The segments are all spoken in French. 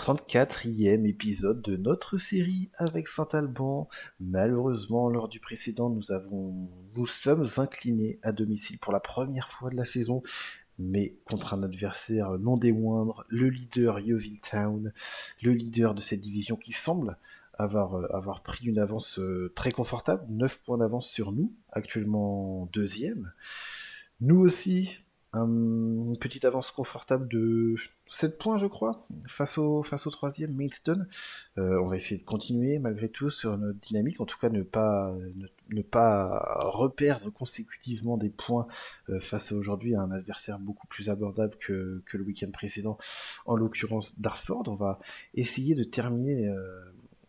34e épisode de notre série avec Saint-Alban. Malheureusement, lors du précédent, nous sommes inclinés à domicile pour la première fois de la saison, mais contre un adversaire non des moindres, le leader Yeovil Town, le leader de cette division qui semble avoir pris une avance très confortable, 9 points d'avance sur nous, actuellement deuxième. Nous aussi, une petite avance confortable de 7 points, je crois, face au troisième, Maidstone. On va essayer de continuer malgré tout sur notre dynamique, en tout cas ne pas reperdre consécutivement des points face à aujourd'hui à un adversaire beaucoup plus abordable que le week-end précédent, en l'occurrence Dartford. On va essayer de terminer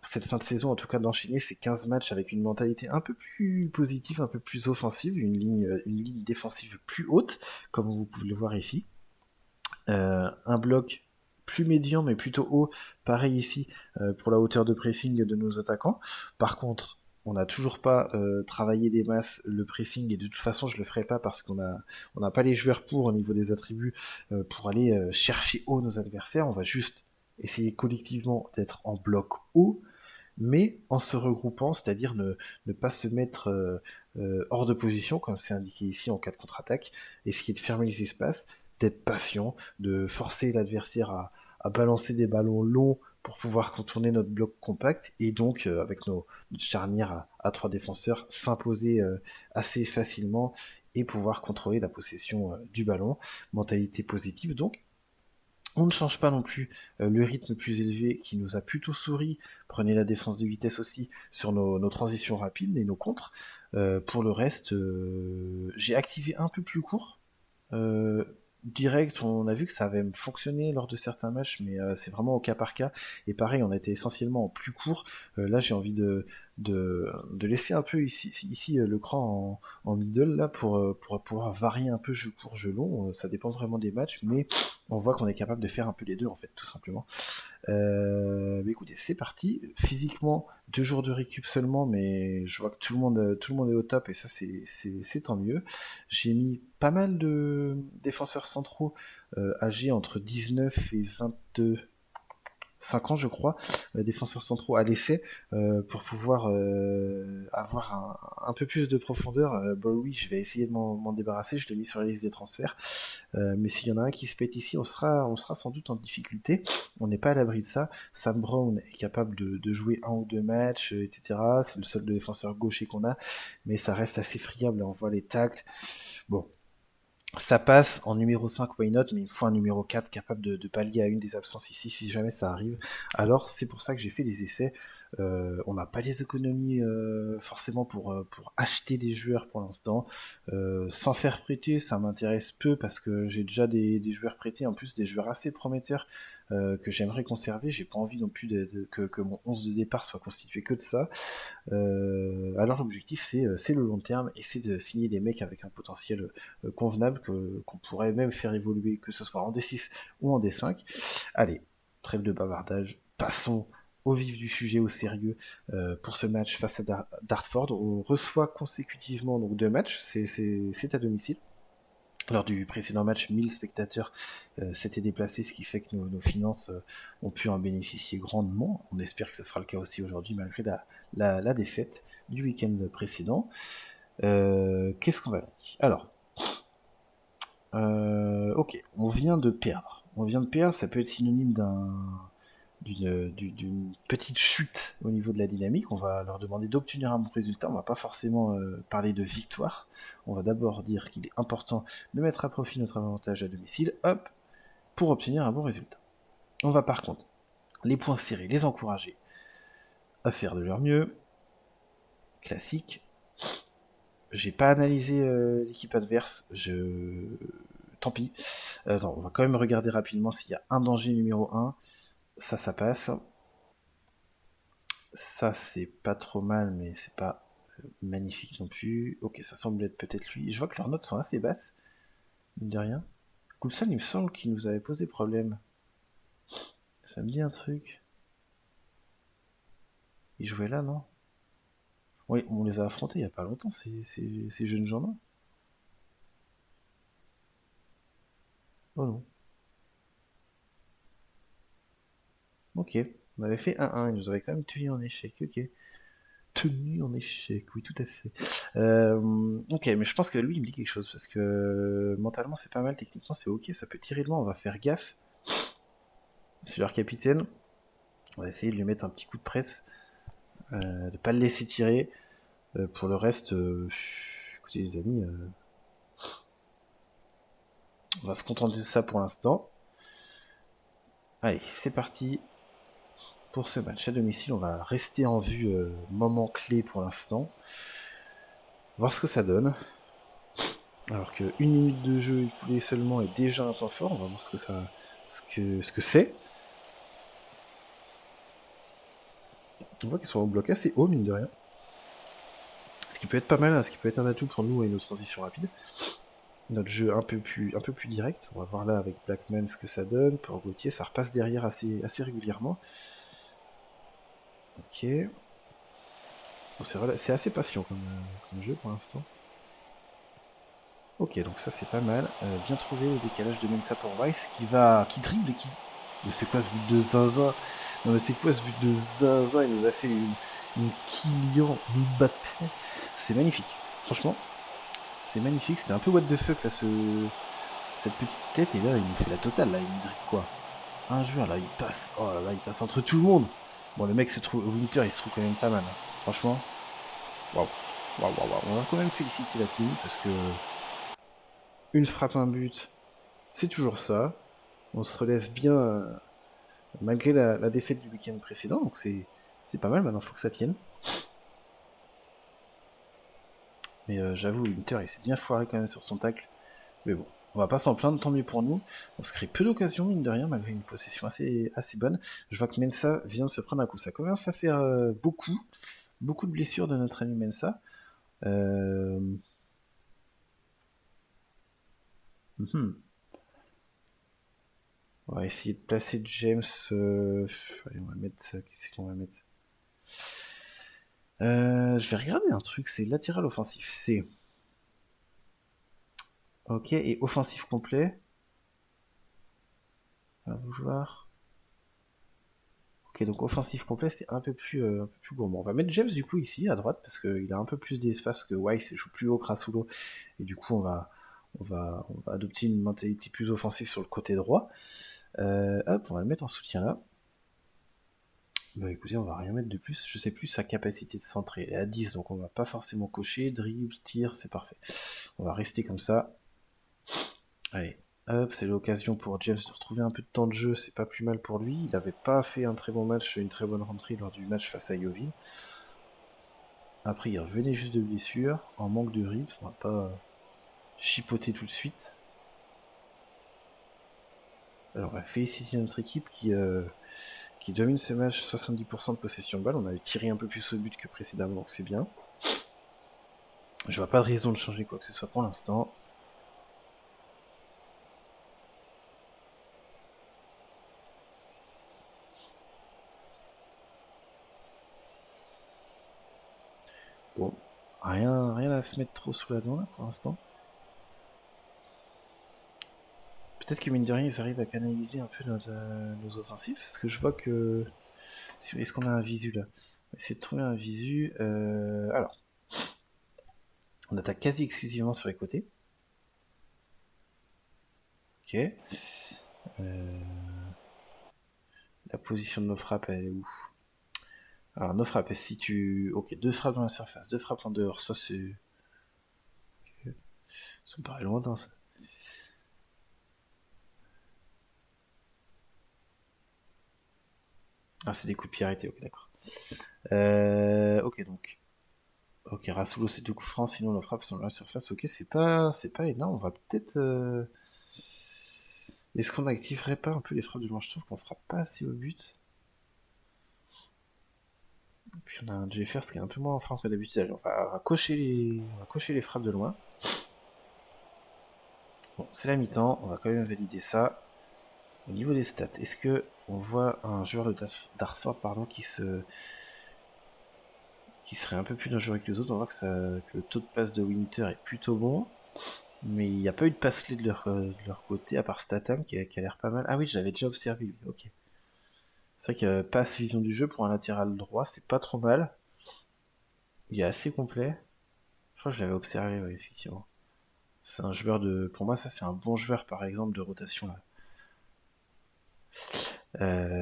cette fin de saison, en tout cas d'enchaîner ces 15 matchs avec une mentalité un peu plus positive, un peu plus offensive, une ligne défensive plus haute, comme vous pouvez le voir ici. Un bloc plus médian mais plutôt haut, pareil ici pour la hauteur de pressing de nos attaquants. Par contre, on n'a toujours pas travaillé des masses le pressing, et de toute façon je le ferai pas parce qu'on n'a pas les joueurs pour au niveau des attributs pour aller chercher haut nos adversaires. On va juste essayer collectivement d'être en bloc haut, mais en se regroupant, c'est-à-dire ne pas se mettre hors de position, comme c'est indiqué ici en cas de contre-attaque, essayer de fermer les espaces, d'être patient, de forcer l'adversaire à balancer des ballons longs pour pouvoir contourner notre bloc compact, et donc avec notre charnière à trois défenseurs, s'imposer assez facilement et pouvoir contrôler la possession du ballon. Mentalité positive donc. On ne change pas non plus le rythme plus élevé qui nous a plutôt souri. Prenez la défense de vitesse aussi sur nos transitions rapides et nos contres. Pour le reste, j'ai activé un peu plus court. Euh, Direct, on a vu que ça avait fonctionné lors de certains matchs, mais c'est vraiment au cas par cas. Et pareil, on a été essentiellement en plus court. Là, j'ai envie de laisser un peu ici le cran en middle là pour pouvoir varier un peu jeu court, jeu long. Ça dépend vraiment des matchs, mais on voit qu'on est capable de faire un peu les deux en fait, tout simplement. Mais écoutez, c'est parti. Physiquement, 2 jours de récup seulement, mais je vois que tout le monde est au top et ça c'est tant mieux. J'ai mis pas mal de défenseurs centraux âgés entre 19 et 22 5 ans, je crois, défenseurs centraux à l'essai, pour pouvoir avoir un peu plus de profondeur. Bon, oui, je vais essayer de m'en débarrasser, je l'ai mis sur la liste des transferts. Mais s'il y en a un qui se pète ici, on sera sans doute en difficulté. On n'est pas à l'abri de ça. Sam Brown est capable de jouer un ou deux matchs, etc. C'est le seul défenseur gaucher qu'on a, mais ça reste assez friable. On voit les tacles. Bon, ça passe en numéro 5, why not, mais il faut un numéro 4 capable de pallier à une des absences ici, si jamais ça arrive. Alors, c'est pour ça que j'ai fait des essais. On n'a pas les économies forcément pour acheter des joueurs pour l'instant. Sans faire prêter, ça m'intéresse peu parce que j'ai déjà des joueurs prêtés, en plus des joueurs assez prometteurs que j'aimerais conserver. J'ai pas envie non plus que mon 11 de départ soit constitué que de ça. Alors l'objectif c'est le long terme et c'est de signer des mecs avec un potentiel convenable qu'on pourrait même faire évoluer, que ce soit en D6 ou en D5. Allez, trêve de bavardage, passons au vif du sujet, au sérieux. Pour ce match face à Dartford, on reçoit consécutivement donc 2 matchs, c'est à domicile. Lors du précédent match, 1000 spectateurs s'étaient déplacés, ce qui fait que nos finances ont pu en bénéficier grandement. On espère que ce sera le cas aussi aujourd'hui, malgré la défaite du week-end précédent. Qu'est-ce qu'on va dire? Alors, ok, on vient de perdre. On vient de perdre, ça peut être synonyme d'une petite chute au niveau de la dynamique. On va leur demander d'obtenir un bon résultat. On va pas forcément parler de victoire. On va d'abord dire qu'il est important de mettre à profit notre avantage à domicile, hop, pour obtenir un bon résultat. On va par contre les points serrés, les encourager à faire de leur mieux. Classique. J'ai pas analysé l'équipe adverse. Tant pis. Attends, on va quand même regarder rapidement s'il y a un danger numéro 1. Ça passe. Ça, c'est pas trop mal, mais c'est pas magnifique non plus. Ok, ça semble être peut-être lui. Je vois que leurs notes sont assez basses, mine de rien. Coulson, il me semble qu'il nous avait posé problème. Ça me dit un truc. Il jouait là, non? Oui, on les a affrontés il y a pas longtemps, ces jeunes gens-là. Oh non. Ok. On avait fait 1-1, il nous avait quand même tenu en échec, ok. Tenu en échec, oui, tout à fait. Ok, mais je pense que lui, il me dit quelque chose, parce que mentalement, c'est pas mal, techniquement, c'est ok, ça peut tirer loin, on va faire gaffe. C'est leur capitaine. On va essayer de lui mettre un petit coup de presse, de pas le laisser tirer. Pour le reste, écoutez les amis, on va se contenter de ça pour l'instant. Allez, c'est parti pour ce match à domicile. On va rester en vue moment clé pour l'instant. Voir ce que ça donne. Alors que 1 minute de jeu écoulée seulement est déjà un temps fort. On va voir ce que c'est. On voit qu'ils sont au bloc assez haut, mine de rien. Ce qui peut être pas mal, hein, ce qui peut être un atout pour nous et nos transitions rapides. Notre jeu un peu plus direct. On va voir là avec Blackman ce que ça donne. Pour Gauthier, ça repasse derrière assez régulièrement. Ok. Bon, c'est assez patient comme jeu pour l'instant. Ok, donc ça c'est pas mal. Bien trouvé le décalage de Mensa pour Weiss qui dribble et qui. Mais c'est quoi ce but de zinzin? Non mais c'est quoi ce but de zinzin? Il nous a fait une Kylian Mbappé. C'est magnifique. Franchement, c'est magnifique. C'était un peu what the fuck là, cette petite tête. Et là, il nous fait la totale là. Il nous dribble quoi? Un joueur là, il passe. Oh là là, il passe entre tout le monde. Bon, le mec se trouve. Winter, il se trouve quand même pas mal. Hein. Franchement, waouh. Waouh, waouh, waouh. On va quand même féliciter la team parce que une frappe, un but, c'est toujours ça. On se relève bien malgré la défaite du week-end précédent, donc c'est pas mal. Maintenant, faut que ça tienne. Mais j'avoue, Winter, il s'est bien foiré quand même sur son tacle. Mais bon, on va pas s'en plaindre, tant mieux pour nous. On se crée peu d'occasions, mine de rien, malgré une possession assez bonne. Je vois que Mensa vient de se prendre un coup. Ça commence à faire beaucoup de blessures de notre ami Mensa. Euh... mhm. On va essayer de placer James. Allez, on va mettre. Qu'est-ce qu'on va mettre? Je vais regarder un truc, c'est latéral offensif. C'est. Ok, et offensif complet. À vouloir. Ok, donc offensif complet, c'est un peu plus gourmand. On va mettre James du coup ici à droite parce qu'il a un peu plus d'espace que Weiss joue plus haut que Rasulo. Et du coup, on va adopter une mentalité plus offensive sur le côté droit. Hop, on va le mettre en soutien là. Bah écoutez, on va rien mettre de plus. Je sais plus sa capacité de centrer. Elle est à 10, donc on va pas forcément cocher. Dribble, tir, c'est parfait. On va rester comme ça. Allez, hop, c'est l'occasion pour James de retrouver un peu de temps de jeu, c'est pas plus mal pour lui. Il n'avait pas fait un très bon match, une très bonne rentrée lors du match face à Yeovil. Après, il revenait juste de blessure, en manque de rythme, on va pas chipoter tout de suite. Alors, on va féliciter notre équipe qui domine ce match, 70% de possession de balle. On avait tiré un peu plus au but que précédemment, donc c'est bien. Je vois pas de raison de changer quoi que ce soit pour l'instant. Bon, rien à se mettre trop sous la dent là pour l'instant. Peut-être que mine de rien, ils arrivent à canaliser un peu nos offensifs, parce que je vois que... Est-ce qu'on a un visu là? On va essayer de trouver un visu. Alors, on attaque quasi exclusivement sur les côtés. Ok. La position de nos frappes, elle est où? Alors, nos frappes, elles se situent... Ok, 2 frappes dans la surface, 2 frappes en dehors, ça c'est... Okay. Ça me paraît lointain ça. Ah, c'est des coups de pied arrêtés, ok, d'accord. Ok, donc... Ok, Rasulo c'est 2 coups francs, sinon nos frappes sont dans la surface. Ok, c'est pas énorme. On va peut-être. Est-ce qu'on activerait pas un peu les frappes de loin? Je trouve qu'on frappe pas assez au but. Et puis on a un Jeffers qui est un peu moins en forme que d'habitude. Allez, on va cocher les frappes de loin. Bon, c'est la mi-temps. On va quand même valider ça. Au niveau des stats, est-ce que on voit un joueur de Dartford qui serait un peu plus dangereux que les autres? On voit que le taux de passe de Winter est plutôt bon. Mais il n'y a pas eu de passe clé de leur côté, à part Statham qui a l'air pas mal. Ah oui, j'avais déjà observé lui, ok. C'est vrai que passe vision du jeu pour un latéral droit, c'est pas trop mal. Il est assez complet. Je crois que je l'avais observé, ouais, effectivement. C'est un joueur de... Pour moi, ça, c'est un bon joueur, par exemple, de rotation, là.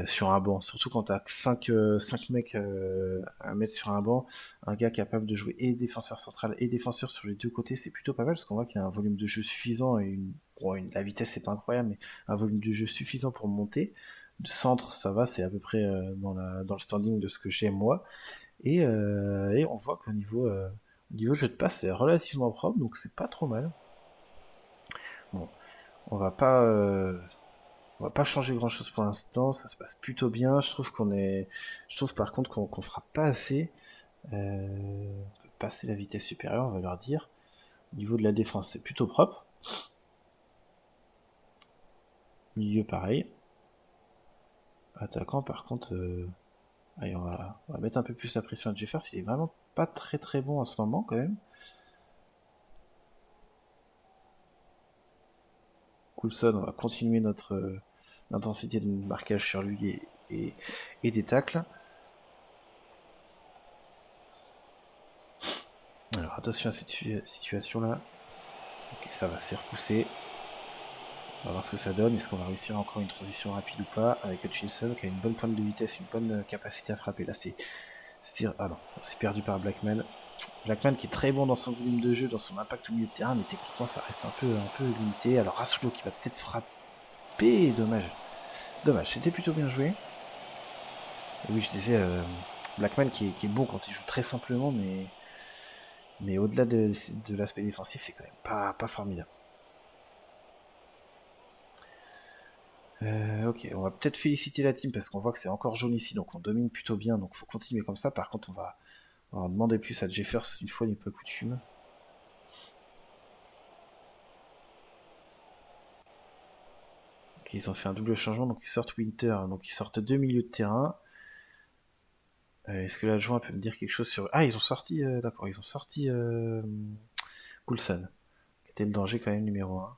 Sur un banc, surtout quand t'as 5 mecs à mettre sur un banc, un gars capable de jouer et défenseur central et défenseur sur les deux côtés, c'est plutôt pas mal parce qu'on voit qu'il y a un volume de jeu suffisant et la vitesse c'est pas incroyable, mais un volume de jeu suffisant pour monter. De centre, ça va, c'est à peu près dans le standing de ce que j'ai moi. Et on voit qu'au niveau jeu de passe, c'est relativement propre, donc c'est pas trop mal. Bon, on va pas. On va pas changer grand chose pour l'instant, ça se passe plutôt bien. Je trouve par contre qu'on fera pas assez. On peut passer la vitesse supérieure, on va leur dire. Au niveau de la défense, c'est plutôt propre. Milieu, pareil. Attaquant, par contre, allez, on va mettre un peu plus la pression à Jeffers. Il est vraiment pas très très bon en ce moment, quand même. Coulson, on va continuer notre intensité de marquage sur lui et des tacles. Alors attention à cette situation là. Ok, ça va, c'est repoussé. On va voir ce que ça donne. Est-ce qu'on va réussir encore une transition rapide ou pas avec Hutchinson qui a une bonne pointe de vitesse, une bonne capacité à frapper. Là, ah non, c'est perdu par Blackman. Blackman qui est très bon dans son volume de jeu, dans son impact au milieu de terrain, mais techniquement ça reste un peu limité. Alors Rasulo qui va peut-être frapper. Dommage, c'était plutôt bien joué. Et oui, je disais, Blackman qui est bon quand il joue très simplement, mais au-delà de l'aspect défensif, c'est quand même pas formidable. Ok, on va peut-être féliciter la team parce qu'on voit que c'est encore jaune ici, donc on domine plutôt bien, donc faut continuer comme ça. Par contre, on va en demander plus à Jeffers une fois n'est pas coutume. Ok, ils ont fait un double changement, donc ils sortent Winter, donc ils sortent deux milieux de terrain. Est-ce que l'adjoint peut me dire quelque chose sur... Ah, ils ont sorti, d'accord, ils ont sorti Coulson, qui était le danger quand même numéro 1.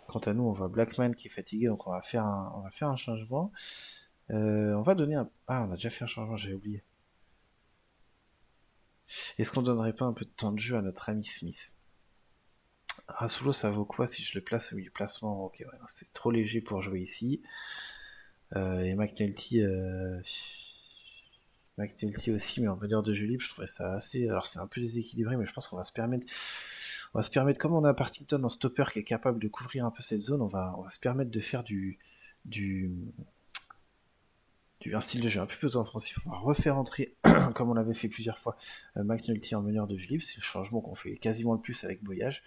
Quant à nous, on voit Blackman qui est fatigué, donc on va faire un changement. On va donner un... Ah, on a déjà fait un changement, j'avais oublié. Est-ce qu'on donnerait pas un peu de temps de jeu à notre ami Smith? Rasulo, ça vaut quoi si je le place au milieu placement? Ok, ouais, c'est trop léger pour jouer ici. Et McNulty aussi, mais en meneur de jeu libre, je trouvais ça assez... Alors c'est un peu déséquilibré, mais je pense qu'on va se permettre... comme on a Partington en stopper qui est capable de couvrir un peu cette zone, on va se permettre de faire un style de jeu un peu plus offensif. On va refaire entrer, comme on l'avait fait plusieurs fois, McNulty en meneur de jeu libre. C'est le changement qu'on fait quasiment le plus avec Boyage.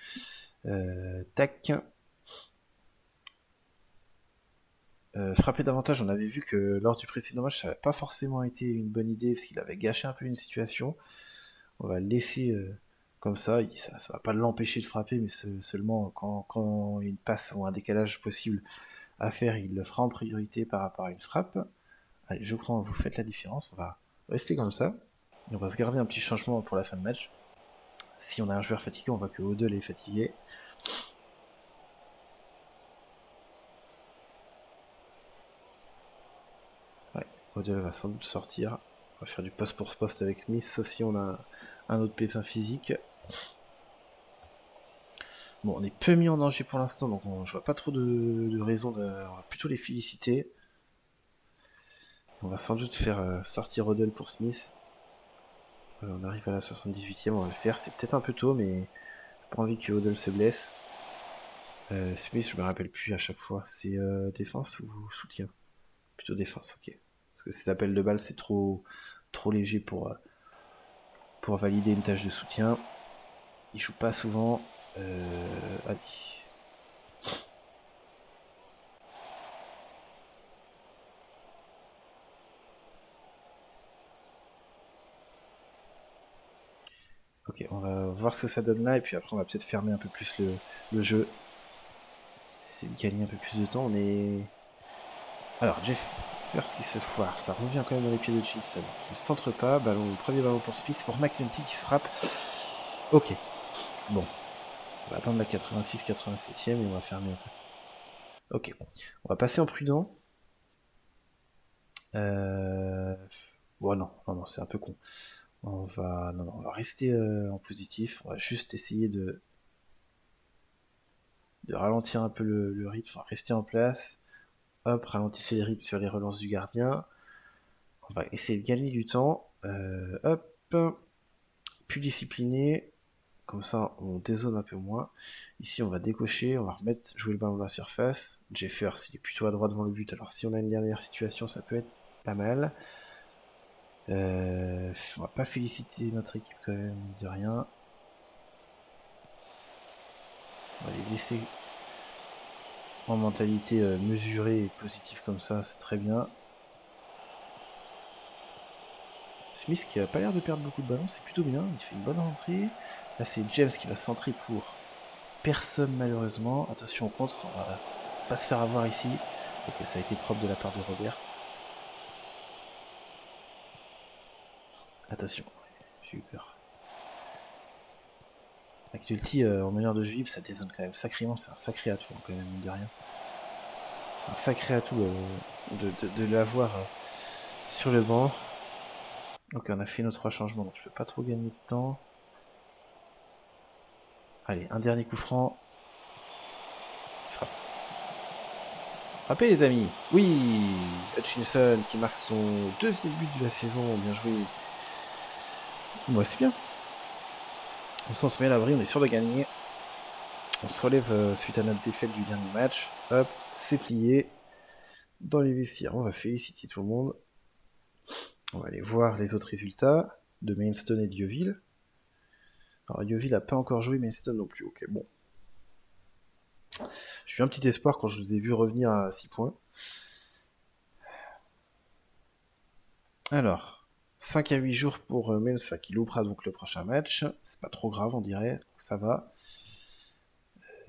Tac. Frapper davantage, on avait vu que lors du précédent match, ça n'avait pas forcément été une bonne idée parce qu'il avait gâché un peu une situation. On va le laisser comme ça. Ça va pas l'empêcher de frapper, mais seulement quand il y a une passe ou un décalage possible à faire, il le fera en priorité par rapport à une frappe. Allez, je crois que vous faites la différence. On va rester comme ça. Et on va se garder un petit changement pour la fin de match. Si on a un joueur fatigué, on voit que Odell est fatigué. Ouais, Odell va sans doute sortir. On va faire du poste pour poste avec Smith, sauf si on a un autre pépin physique. Bon, on est peu mis en danger pour l'instant, donc je vois pas trop de raison on va plutôt les féliciter. On va sans doute faire sortir Odell pour Smith. On arrive à la 78e, on va le faire. C'est peut-être un peu tôt, mais j'ai pas envie que Odell se blesse. Smith, je me rappelle plus à chaque fois. C'est défense ou soutien? Plutôt défense, ok. Parce que ces appels de balles, c'est trop léger pour valider une tâche de soutien. Il joue pas souvent. Allez. Ok, on va voir ce que ça donne là, et puis après on va peut-être fermer un peu plus le jeu. Essayer de gagner un peu plus de temps. On est... Alors, Jeffers qui se foire. Ça revient quand même dans les pieds de Hutchinson. Il ne centre pas. Premier ballon pour Smith. Pour McNulty qui frappe. Ok. Bon. On va attendre la 86-87e et on va fermer un peu. Ok, on va passer en prudent. Bon, non, c'est un peu con. On va rester en positif. On va juste essayer de ralentir un peu le rythme, enfin, rester en place. Hop, ralentissez les rythmes sur les relances du gardien. On va essayer de gagner du temps. Hop, plus discipliné. Comme ça, on dézone un peu moins. Ici, on va décocher, on va remettre jouer le ballon dans la surface. Jeffers, il est plutôt à droite devant le but. Alors, si on a une dernière situation, ça peut être pas mal. On va pas féliciter notre équipe quand même, de rien. On va les laisser en mentalité mesurée et positive comme ça, c'est très bien. Smith qui a pas l'air de perdre beaucoup de ballons, c'est plutôt bien, il fait une bonne rentrée. Là c'est James qui va centrer pour personne malheureusement. Attention au contre, on va pas se faire avoir ici. Ok, ça a été propre de la part de Roberts. Attention, j'ai eu peur. Actualty en manière de jeu, ça dézone quand même sacrément, c'est un sacré atout quand même, mine de rien. C'est un sacré atout de l'avoir sur le banc. Ok, on a fait nos 3 changements, donc je peux pas trop gagner de temps. Allez, un dernier coup franc. Frappe. Frappez les amis. Oui, Hutchinson qui marque son deuxième but de la saison. Bien joué. Moi, c'est bien. On se met à l'abri, on est sûr de gagner. On se relève suite à notre défaite du dernier match. Hop, c'est plié. Dans les vestiaires, on va féliciter tout le monde. On va aller voir les autres résultats de Maidstone et de Yeovil. Alors Yeovil n'a pas encore joué, Maidstone non plus. Ok, bon. J'ai eu un petit espoir quand je vous ai vu revenir à 6 points. Alors, 5 à 8 jours pour Mensa qui loupera donc le prochain match. C'est pas trop grave, on dirait. Ça va.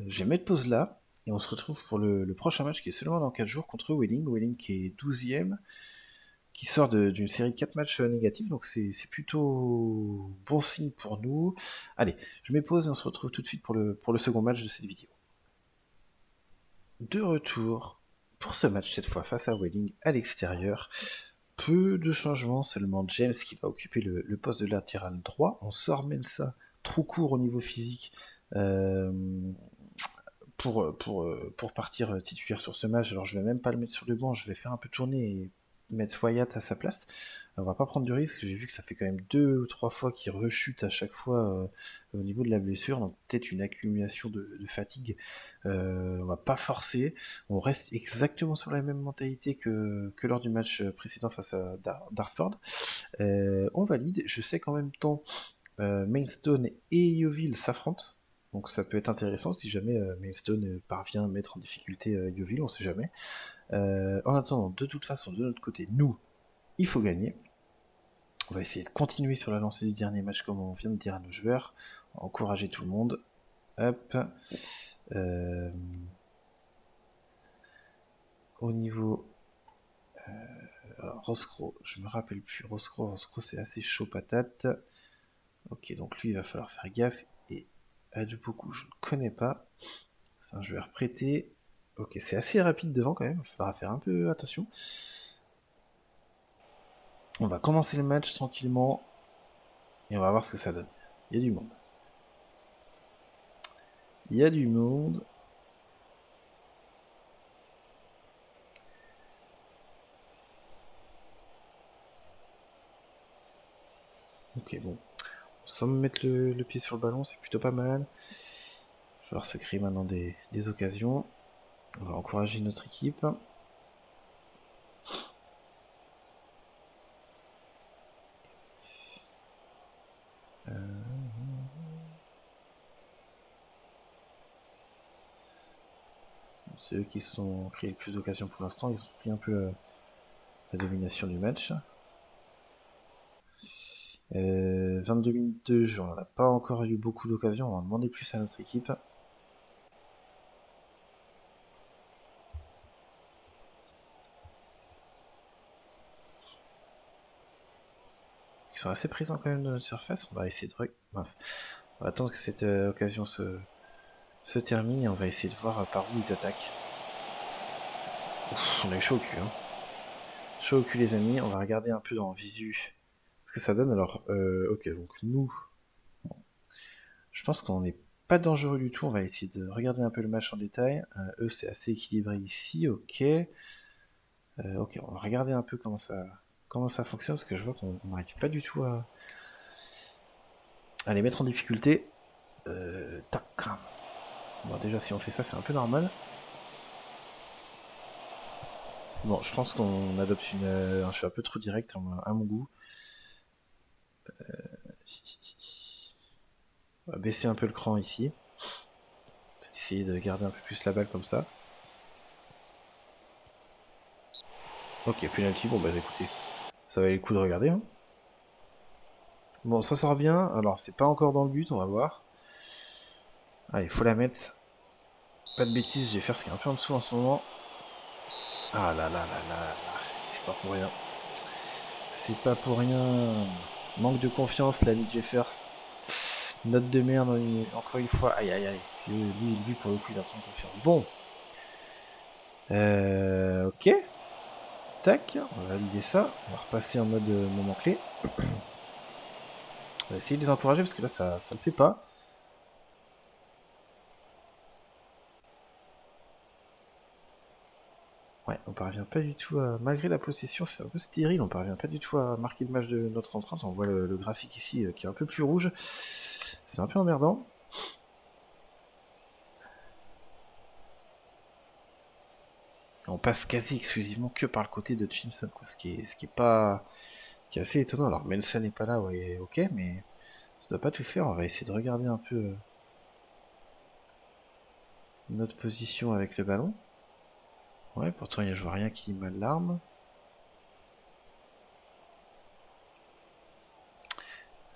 Je vais mettre pause là. Et on se retrouve pour le prochain match qui est seulement dans 4 jours contre Welling. Welling qui est 12ème. Qui sort d'une série de 4 matchs négatifs. Donc c'est plutôt bon signe pour nous. Allez, je mets pause et on se retrouve tout de suite pour le second match de cette vidéo. De retour pour ce match cette fois face à Welling à l'extérieur. Peu de changements, seulement James qui va occuper le poste de latéral droit. On sort Mensa, trop court au niveau physique, euh, pour partir titulaire sur ce match. Alors je vais même pas le mettre sur le banc, je vais faire un peu tourner et mettre Wyatt à sa place. On va pas prendre du risque, j'ai vu que ça fait quand même 2 ou 3 fois qu'il rechute à chaque fois au niveau de la blessure, donc peut-être une accumulation de fatigue. On va pas forcer, on reste exactement sur la même mentalité que lors du match précédent face à Dartford. On valide, je sais qu'en même temps Maidstone et Yeovil s'affrontent, donc ça peut être intéressant si jamais Maidstone parvient à mettre en difficulté Yeovil, on sait jamais. En attendant, de toute façon, de notre côté, nous, il faut gagner. On va essayer de continuer sur la lancée du dernier match comme on vient de dire à nos joueurs. On va encourager tout le monde. Hop. Au niveau Roscro, je me rappelle plus. Roscro c'est assez chaud patate. Ok, donc lui il va falloir faire gaffe. Et Adjupoku, je ne connais pas. C'est un joueur prêté. Ok, c'est assez rapide devant quand même. Il faudra faire un peu attention. On va commencer le match tranquillement. Et on va voir ce que ça donne. Il y a du monde. Il y a du monde. Ok, bon. Sans me mettre le pied sur le ballon, c'est plutôt pas mal. Il va falloir se créer maintenant des occasions. On va encourager notre équipe. C'est eux qui se sont créés le plus d'occasions pour l'instant. Ils ont pris un peu la domination du match. 22 minutes de jeu, on n'a pas encore eu beaucoup d'occasions. On va demander plus à notre équipe. Ils sont assez présents quand même dans notre surface. On va essayer de... Mince. On va attendre que cette occasion se se termine et on va essayer de voir par où ils attaquent. Ouf, on a eu chaud au cul, hein. Chaud au cul les amis, on va regarder un peu dans visu ce que ça donne. Alors, ok, donc nous, je pense qu'on n'est pas dangereux du tout, on va essayer de regarder un peu le match en détail. Eux c'est assez équilibré ici, ok. Ok, on va regarder un peu comment ça fonctionne, parce que je vois qu'on n'arrive pas du tout à les mettre en difficulté. Tac. Bon, déjà, si on fait ça, c'est un peu normal. Bon, je pense qu'on adopte je suis un peu trop direct à mon goût. On va baisser un peu le cran ici. Peut-être essayer de garder un peu plus la balle comme ça. Ok, penalty, bon bah écoutez, ça valait le coup de regarder. Hein. Bon, ça sort bien. Alors, c'est pas encore dans le but, on va voir. Allez, faut la mettre. Pas de bêtises, je vais faire ce qui est un peu en dessous en ce moment. Ah là là là là là. C'est pas pour rien. C'est pas pour rien. Manque de confiance, l'ami Jeffers. Note de merde, encore une fois. Aïe aïe aïe. Lui, pour le coup, il a pris confiance. Bon. Ok. Tac. On va valider ça. On va repasser en mode moment clé. On va essayer de les encourager parce que là, ça le fait pas. Ouais, on parvient pas du tout à... Malgré la possession, c'est un peu stérile, on parvient pas du tout à marquer le match de notre empreinte. On voit le graphique ici qui est un peu plus rouge. C'est un peu emmerdant. On passe quasi exclusivement que par le côté de Chinson, quoi. Ce qui est assez étonnant. Alors, Mensah n'est pas là, ouais, ok, mais ça doit pas tout faire. On va essayer de regarder un peu notre position avec le ballon. Ouais, pourtant, je vois rien qui m'alarme.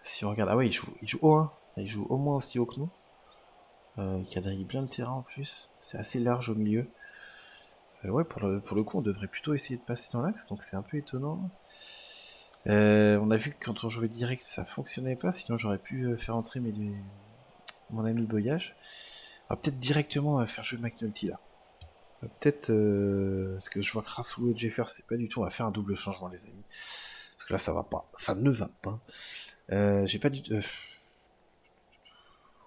Si on regarde... Ah ouais, il joue haut, hein. Il joue au moins aussi haut que nous. Il quadrille bien le terrain en plus. C'est assez large au milieu. Ouais, pour le coup, on devrait plutôt essayer de passer dans l'axe, donc c'est un peu étonnant. On a vu que quand on jouait direct, ça fonctionnait pas, sinon j'aurais pu faire entrer mon ami Boyage. On va peut-être directement faire jouer McNulty là. Peut-être, parce que je vois que Rassoulou et Jeffer, c'est pas du tout, on va faire un double changement les amis. Parce que là, ça va pas. Ça ne va pas. J'ai pas du tout...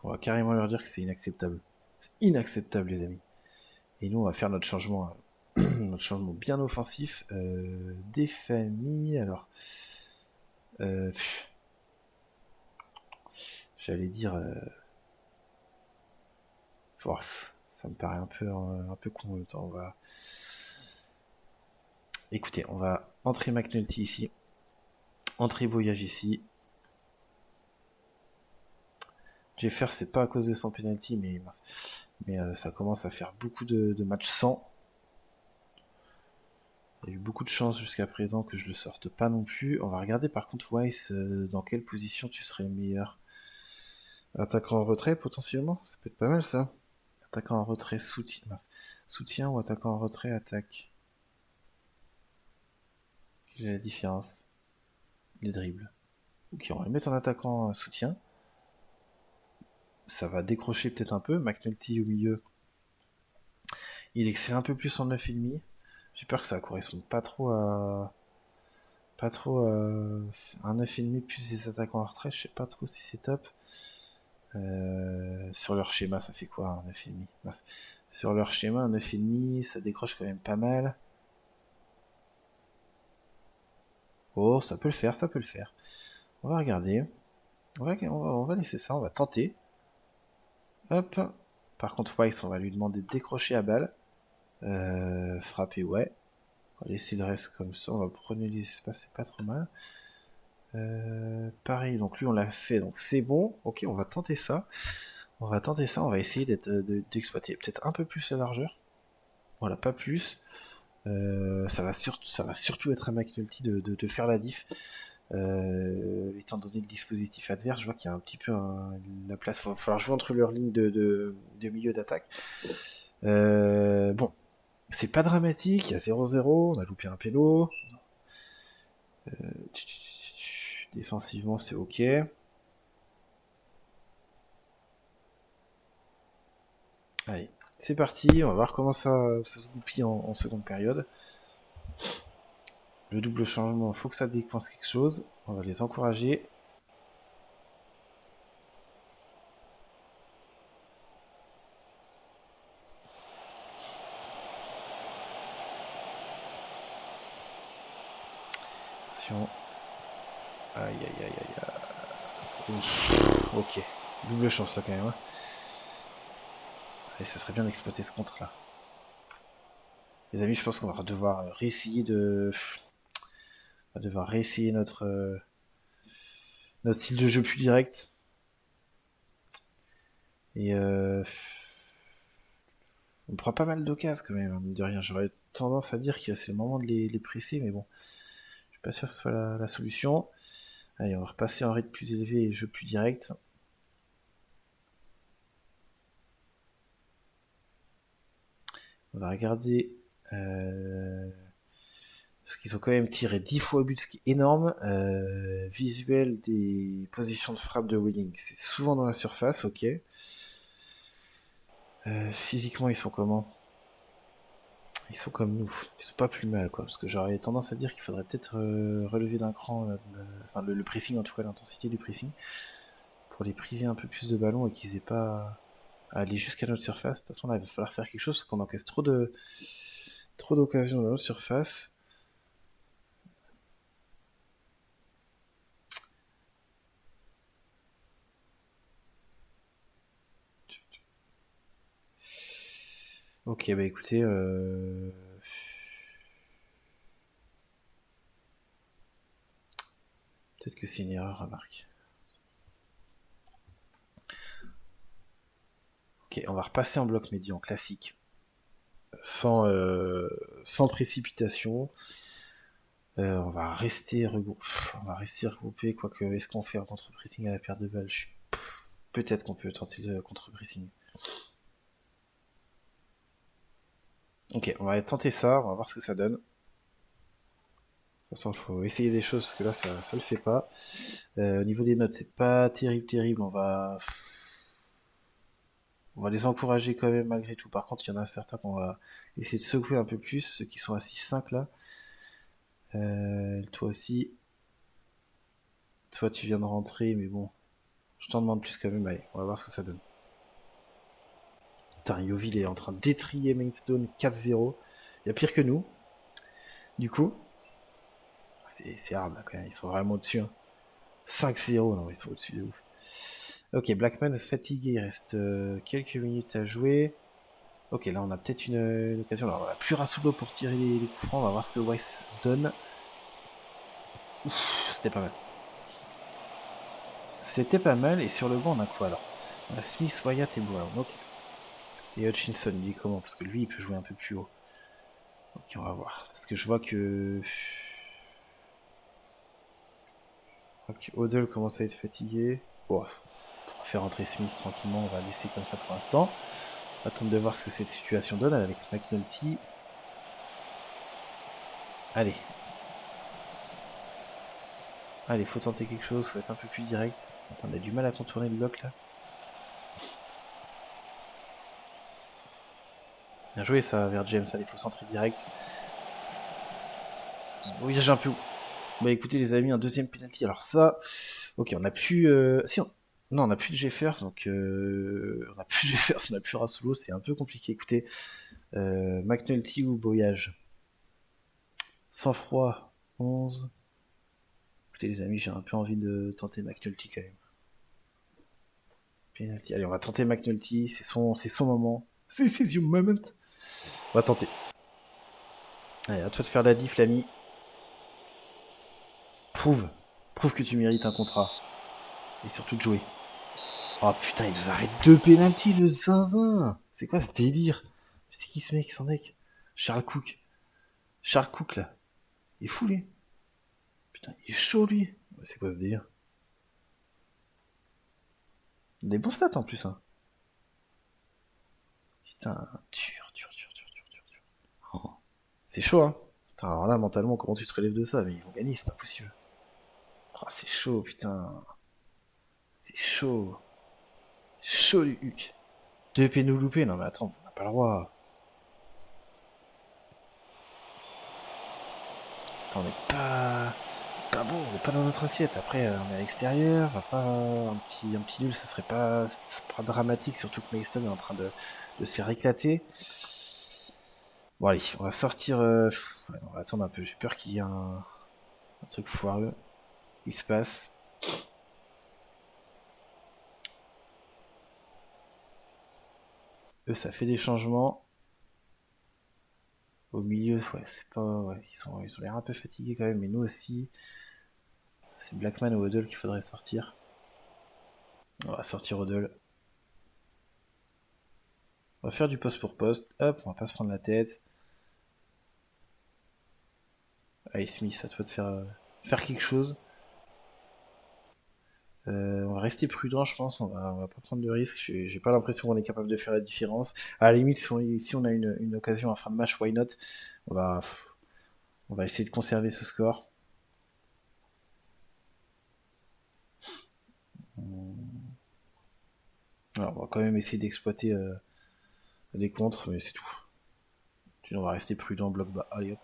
on va carrément leur dire que c'est inacceptable. C'est inacceptable les amis. Et nous, on va faire notre changement, notre changement bien offensif. Des familles, alors... Euh, J'allais dire... ça me paraît un peu con en même temps. Écoutez, on va entrer McNulty ici. Entrer Voyage ici. Jeffer, c'est pas à cause de son penalty, mais ça commence à faire beaucoup de matchs sans. Il y a eu beaucoup de chance jusqu'à présent que je le sorte pas non plus. On va regarder par contre Weiss, dans quelle position tu serais le meilleur. Attaquant en retrait potentiellement, ça peut être pas mal ça. Attaquant en retrait soutien ou attaquant en retrait attaque. Quelle est la différence? Les dribbles. Ok, on va le mettre en attaquant soutien. Ça va décrocher peut-être un peu. McNulty au milieu. Il excelle un peu plus en 9,5. J'ai peur que ça corresponde pas trop à. Pas trop à un 9,5 plus des attaquants en retrait. Je sais pas trop si c'est top. Sur leur schéma, ça fait quoi un 9,5? Sur leur schéma, un 9,5, ça décroche quand même pas mal. Oh, ça peut le faire, ça peut le faire. On va regarder. On va laisser ça, on va tenter. Hop. Par contre, Weiss, on va lui demander de décrocher à balle. Frapper, ouais. On va laisser le reste comme ça. On va prendre les espaces, c'est pas trop mal. Pareil, donc lui, on l'a fait, donc c'est bon. Ok, on va tenter ça. On va tenter ça, on va essayer d'exploiter peut-être un peu plus la largeur. Voilà, pas plus. Ça va surtout être à McNulty de faire la diff. Étant donné le dispositif adverse, je vois qu'il y a un petit peu la place. Il va falloir jouer entre leurs lignes de milieu d'attaque. Bon, c'est pas dramatique, il y a 0-0, on a loupé un péno. Défensivement, c'est ok. Allez, c'est parti, on va voir comment ça se goupille en seconde période. Le double changement, il faut que ça décoince quelque chose. On va les encourager. Attention. Aïe aïe aïe aïe aïe. Oui. Ok. Double chance ça quand même. Hein. Et ça serait bien d'exploiter ce contre là. Les amis, je pense qu'on va devoir réessayer de. On va devoir réessayer notre style de jeu plus direct. Et on prend pas mal d'occasions quand même, mine de rien. J'aurais tendance à dire que c'est le moment de les presser, mais bon. Je suis pas sûr que ce soit la solution. Allez, on va repasser en rythme plus élevé et jeu plus direct. On va regarder. Parce qu'ils ont quand même tiré 10 fois au but, ce qui est énorme. Visuel des positions de frappe de Willing. C'est souvent dans la surface, ok. Physiquement, ils sont comment? Ils sont comme nous. Ils sont pas plus mal, quoi. Parce que j'aurais tendance à dire qu'il faudrait peut-être relever d'un cran le pressing, en tout cas l'intensité du pressing, pour les priver un peu plus de ballon et qu'ils aient pas à aller jusqu'à notre surface. De toute façon, là, il va falloir faire quelque chose parce qu'on encaisse trop d'occasions dans notre surface. Ok, bah écoutez, peut-être que c'est une erreur, remarque. Ok, on va repasser en bloc médian classique, sans précipitation. On va rester regroupé, quoique est-ce qu'on fait un contre-pressing à la perte de balle? Peut-être qu'on peut tenter le contre-pressing. Ok, on va tenter ça, on va voir ce que ça donne. De toute façon, il faut essayer des choses, parce que là, ça le fait pas. Au niveau des notes, c'est pas terrible. On va les encourager quand même malgré tout. Par contre, il y en a certains qu'on va essayer de secouer un peu plus, ceux qui sont à 6-5 là. Toi aussi. Toi, tu viens de rentrer, mais bon. Je t'en demande plus quand même. Allez, on va voir ce que ça donne. Putain, Yovil est en train d'étrier Mainstone 4-0. Il y a pire que nous. Du coup, c'est hard là quand même. Ils sont vraiment au-dessus. Hein. 5-0, non, ils sont au-dessus de ouf. Ok, Blackman fatigué. Il reste quelques minutes à jouer. Ok, là on a peut-être une occasion. Alors, on a plus Rasulo pour tirer les coups francs. On va voir ce que Weiss donne. Ouf, c'était pas mal. C'était pas mal. Et sur le banc, on a quoi alors? On a Smith, Wyatt et Brown. Ok. Et Hutchinson, il est comment? Parce que lui, il peut jouer un peu plus haut. Ok, on va voir. Parce que je vois que. Ok, Odell commence à être fatigué. Bon, on va faire rentrer Smith tranquillement. On va laisser comme ça pour l'instant. On va attendre de voir ce que cette situation donne avec McNulty. Allez. Allez, faut tenter quelque chose. Faut être un peu plus direct. Attends, on a du mal à contourner le bloc là. Bien joué ça vers James, allez, faut centrer direct. Oui, j'ai un peu. Bah écoutez les amis, un deuxième penalty. Alors ça, ok, on a plus. Non, on a plus de Jeffers, donc on a plus de Jeffers, on a plus Rasulo, c'est un peu compliqué. Écoutez, McNulty ou Boyage. Sang-froid, 11. Écoutez les amis, j'ai un peu envie de tenter McNulty quand même. Penalty. Allez, on va tenter McNulty, c'est son moment. This is your moment. On va tenter. Allez, à toi de faire la diff, l'ami. Prouve que tu mérites un contrat. Et surtout de jouer. Oh putain, il nous arrête deux pénaltys, le zinzin. C'est quoi ce délire? C'est qui ce mec, son mec? Charles Cook. Charles Cook, là. Il est fou, lui. Putain, il est chaud, lui. C'est quoi ce délire? Il a des bons stats, en plus, hein. Putain, dur. Oh. C'est chaud, hein. Putain, alors là, mentalement, comment tu te relèves de ça? Mais ils vont gagner, c'est pas possible. Oh, c'est chaud, putain. C'est chaud. Chaud, du huc. Deux pénaux loupés, non mais attends, on n'a pas le droit. Attends, on n'est pas bon, on n'est pas dans notre assiette. Après, on est à l'extérieur, va pas un petit nul, ça serait pas dramatique, surtout que Mayston est en train de se faire éclater. Bon allez, on va sortir. Ouais, on va attendre un peu. J'ai peur qu'il y ait un truc foireux qui se passe. Eux, ça fait des changements. Au milieu, ouais, c'est pas. Ouais, ils ont l'air un peu fatigués quand même, mais nous aussi. C'est Blackman ou Huddle qu'il faudrait sortir. On va sortir Huddle. On va faire du poste pour poste. Hop, on va pas se prendre la tête. Allez, Smith, à toi de faire quelque chose. On va rester prudent, je pense. On va pas prendre de risques. J'ai pas l'impression qu'on est capable de faire la différence. À la limite, si on a une occasion en fin de match, why not? On va, on va essayer de conserver ce score. Alors, on va quand même essayer d'exploiter les contres, mais c'est tout. Sinon, on va rester prudent, bloc bas. Allez hop.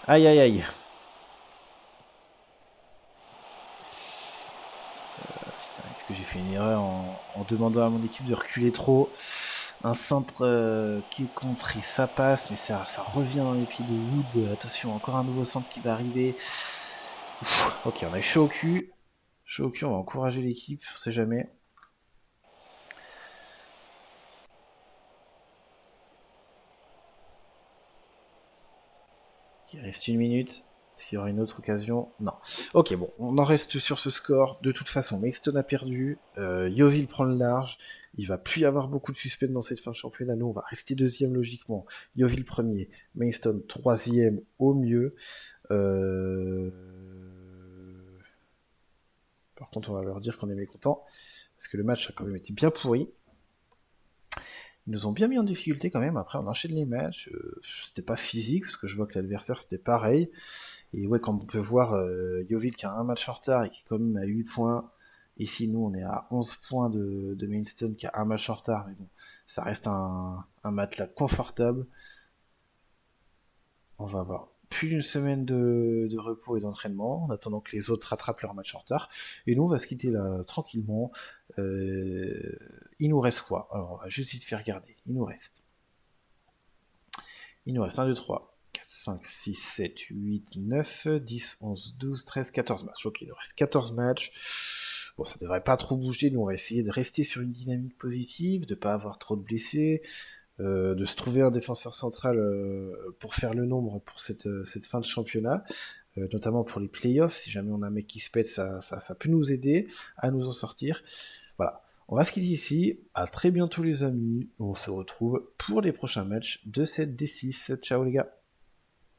Aïe aïe aïe. Putain, est-ce que j'ai fait une erreur en demandant à mon équipe de reculer trop? Un centre qui est contré, ça passe, mais ça revient dans les pieds de Wood. Attention, encore un nouveau centre qui va arriver. Ouf, ok, on est chaud au cul. Chaud au cul, on va encourager l'équipe, on sait jamais. Il reste une minute. Est-ce qu'il y aura une autre occasion? Non. Ok, bon, on en reste sur ce score. De toute façon, Mayston a perdu. Yeovil prend le large. Il va plus y avoir beaucoup de suspense dans cette fin de championnat. Nous, on va rester deuxième logiquement. Yeovil premier. Mayston troisième au mieux. Par contre, on va leur dire qu'on est mécontent. Parce que le match a quand même été bien pourri. Ils nous ont bien mis en difficulté quand même. Après, on enchaîne les matchs. C'était pas physique, parce que je vois que l'adversaire c'était pareil. Et ouais, comme on peut voir, Yeovil qui a un match en retard et qui est quand même à 8 points. Ici, nous, on est à 11 points de Maidstone qui a un match en retard. Mais bon, ça reste un matelas confortable. On va avoir plus d'une semaine de repos et d'entraînement, en attendant que les autres rattrapent leur match en retard. Et nous, on va se quitter là tranquillement. Il nous reste quoi? Alors, on va juste vite faire regarder. Il nous reste 1, 2, 3, 4, 5, 6, 7, 8, 9, 10, 11, 12, 13, 14 matchs. Ok, il nous reste 14 matchs. Bon, ça devrait pas trop bouger. Nous, on va essayer de rester sur une dynamique positive, de pas avoir trop de blessés, de se trouver un défenseur central pour faire le nombre pour cette fin de championnat, notamment pour les playoffs. Si jamais on a un mec qui se pète, ça peut nous aider à nous en sortir. Voilà. On va se quitter ici. À très bientôt les amis. On se retrouve pour les prochains matchs de cette D6. Ciao les gars.